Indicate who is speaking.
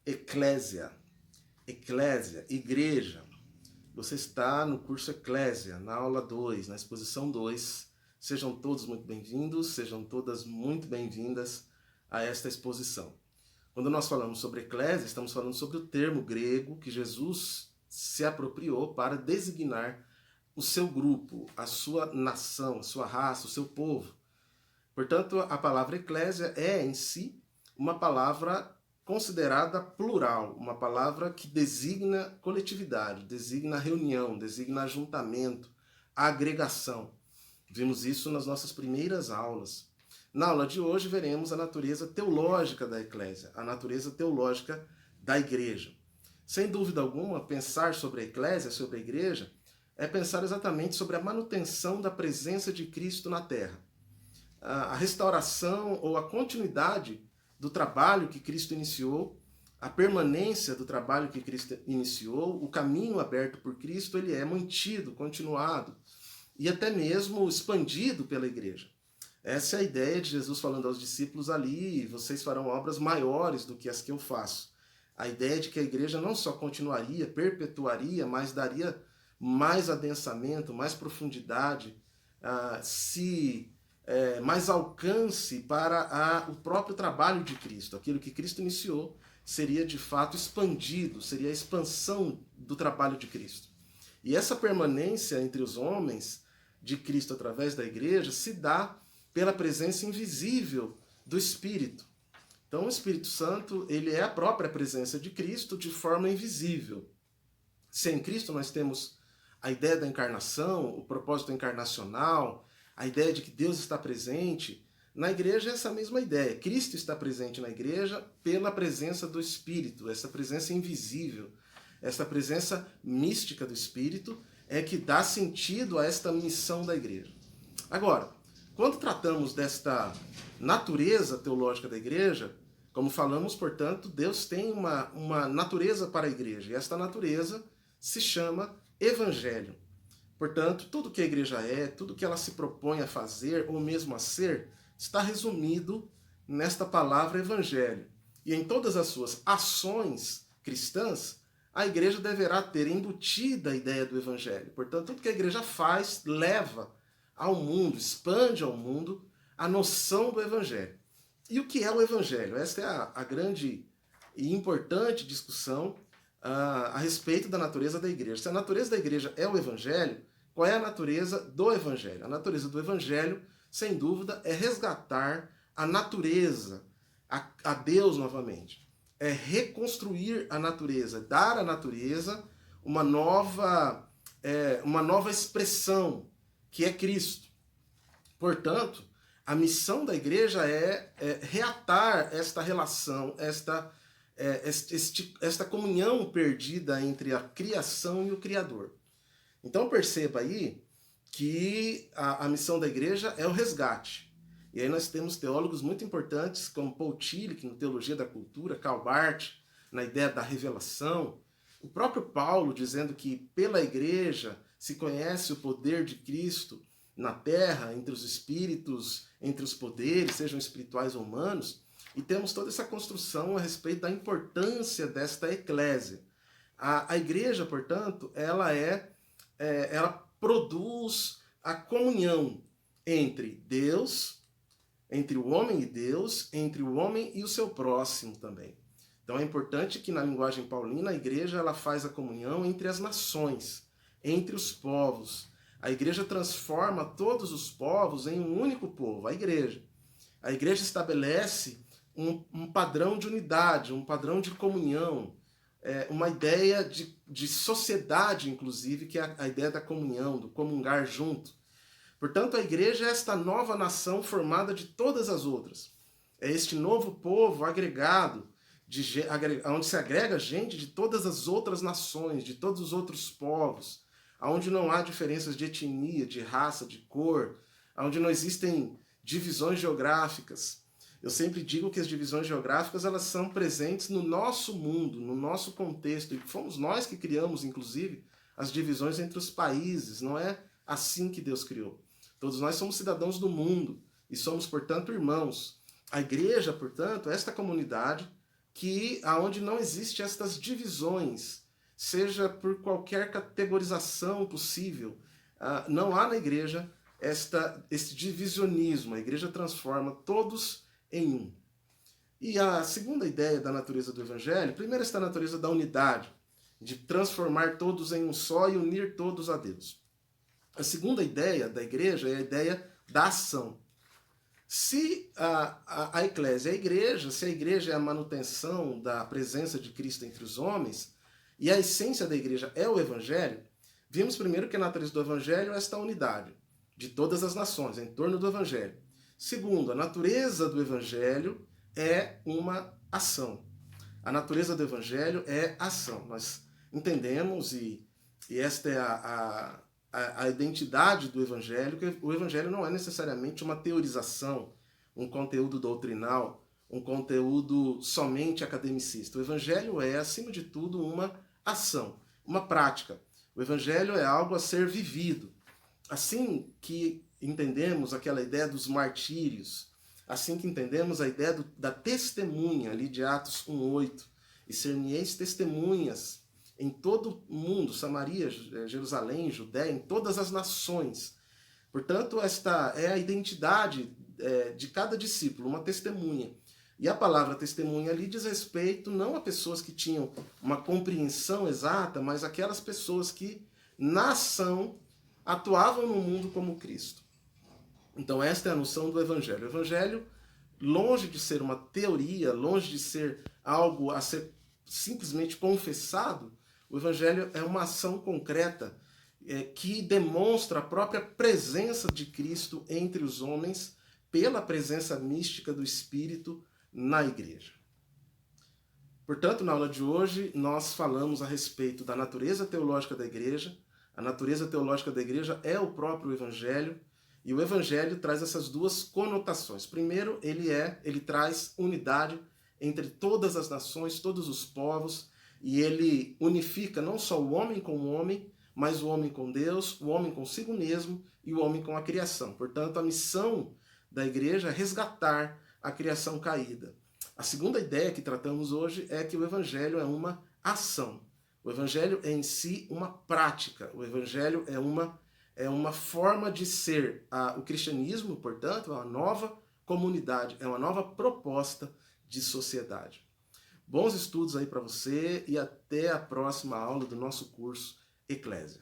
Speaker 1: Eclésia. Eclésia, igreja. Você está no curso Eclésia, na aula 2, na exposição 2. Sejam todos muito bem-vindos, sejam todas muito bem-vindas a esta exposição. Quando nós falamos sobre Eclésia, estamos falando sobre o termo grego que Jesus se apropriou para designar o seu grupo, a sua nação, a sua raça, o seu povo. Portanto, a palavra eclésia é, em si, uma palavra considerada plural, uma palavra que designa coletividade, designa reunião, designa ajuntamento, agregação. Vimos isso nas nossas primeiras aulas. Na aula de hoje, veremos a natureza teológica da eclésia, a natureza teológica da igreja. Sem dúvida alguma, pensar sobre a eclésia, sobre a igreja, é pensar exatamente sobre a manutenção da presença de Cristo na Terra. A restauração ou a continuidade do trabalho que Cristo iniciou, a permanência do trabalho que Cristo iniciou, o caminho aberto por Cristo, ele é mantido, continuado e até mesmo expandido pela igreja. Essa é a ideia de Jesus falando aos discípulos ali: vocês farão obras maiores do que as que eu faço. A ideia de que a igreja não só continuaria, perpetuaria, mas daria mais adensamento, mais profundidade, mais alcance para o próprio trabalho de Cristo. Aquilo que Cristo iniciou seria de fato expandido, seria a expansão do trabalho de Cristo. E essa permanência entre os homens de Cristo através da igreja se dá pela presença invisível do Espírito. Então o Espírito Santo, ele é a própria presença de Cristo de forma invisível. Sem Cristo nós temos a ideia da encarnação, o propósito encarnacional, a ideia de que Deus está presente. Na igreja é essa mesma ideia. Cristo está presente na igreja pela presença do Espírito, essa presença invisível, essa presença mística do Espírito é que dá sentido a esta missão da igreja. Agora, quando tratamos desta natureza teológica da igreja, como falamos, portanto, Deus tem uma natureza para a igreja, e esta natureza se chama Evangelho. Portanto, tudo que a igreja é, tudo que ela se propõe a fazer, ou mesmo a ser, está resumido nesta palavra Evangelho. E em todas as suas ações cristãs, a igreja deverá ter embutida a ideia do Evangelho. Portanto, tudo que a igreja faz leva ao mundo, expande ao mundo a noção do Evangelho. E o que é o Evangelho? Esta é a grande e importante discussão a respeito da natureza da igreja. Se a natureza da igreja é o Evangelho, qual é a natureza do Evangelho? A natureza do Evangelho, sem dúvida, é resgatar a natureza, a Deus novamente. É reconstruir a natureza, dar à natureza uma nova expressão, que é Cristo. Portanto, a missão da igreja é reatar esta relação, esta comunhão perdida entre a criação e o Criador. Então perceba aí que a missão da igreja é o resgate. E aí nós temos teólogos muito importantes, como Paul Tillich, na Teologia da Cultura, Karl Barth, na ideia da revelação, o próprio Paulo dizendo que pela igreja se conhece o poder de Cristo na terra, entre os espíritos, entre os poderes, sejam espirituais ou humanos, e temos toda essa construção a respeito da importância desta eclésia. A igreja, portanto, ela produz a comunhão entre Deus, entre o homem e Deus, entre o homem e o seu próximo também. Então é importante que na linguagem paulina a igreja ela faz a comunhão entre as nações, entre os povos. A igreja transforma todos os povos em um único povo, a igreja. A igreja estabelece um padrão de unidade, um padrão de comunhão, uma ideia de sociedade, inclusive, que é a ideia da comunhão, do comungar junto. Portanto, a igreja é esta nova nação formada de todas as outras. É este novo povo agregado, onde se agrega gente de todas as outras nações, de todos os outros povos, onde não há diferenças de etnia, de raça, de cor, onde não existem divisões geográficas. Eu sempre digo que as divisões geográficas elas são presentes no nosso mundo, no nosso contexto, e fomos nós que criamos, inclusive, as divisões entre os países. Não é assim que Deus criou. Todos nós somos cidadãos do mundo e somos, portanto, irmãos. A igreja, portanto, é esta comunidade que aonde não existe estas divisões, seja por qualquer categorização possível, não há na igreja esse divisionismo. A igreja transforma todos em um. E a segunda ideia da natureza do evangelho, primeiro está a natureza da unidade, de transformar todos em um só e unir todos a Deus. A segunda ideia da igreja é a ideia da ação. Se a eclésia é a igreja, se a igreja é a manutenção da presença de Cristo entre os homens, e a essência da igreja é o evangelho, vimos primeiro que a natureza do evangelho é esta unidade de todas as nações em torno do evangelho. Segundo, a natureza do evangelho é uma ação. A natureza do evangelho é ação. Nós entendemos, e esta é a identidade do evangelho, que o evangelho não é necessariamente uma teorização, um conteúdo doutrinal, um conteúdo somente academicista. O evangelho é, acima de tudo, uma ação, uma prática. O evangelho é algo a ser vivido. Assim que entendemos aquela ideia dos martírios, assim que entendemos a ideia da testemunha, ali de Atos 1:8, e ser-me-eis testemunhas em todo o mundo, Samaria, Jerusalém, Judéia, em todas as nações. Portanto, esta é a identidade de cada discípulo, uma testemunha. E a palavra testemunha ali diz respeito não a pessoas que tinham uma compreensão exata, mas aquelas pessoas que, na ação, atuavam no mundo como Cristo. Então esta é a noção do Evangelho. O Evangelho, longe de ser uma teoria, longe de ser algo a ser simplesmente confessado, o Evangelho é uma ação concreta que demonstra a própria presença de Cristo entre os homens pela presença mística do Espírito na igreja. Portanto, na aula de hoje, nós falamos a respeito da natureza teológica da igreja. A natureza teológica da igreja é o próprio Evangelho, e o Evangelho traz essas duas conotações. Primeiro, ele traz unidade entre todas as nações, todos os povos, e ele unifica não só o homem com o homem, mas o homem com Deus, o homem consigo mesmo e o homem com a criação. Portanto, a missão da igreja é resgatar a criação caída. A segunda ideia que tratamos hoje é que o Evangelho é uma ação. O Evangelho é em si uma prática. O Evangelho é uma forma de ser. O cristianismo, portanto, é uma nova comunidade, é uma nova proposta de sociedade. Bons estudos aí para você e até a próxima aula do nosso curso Eclésia.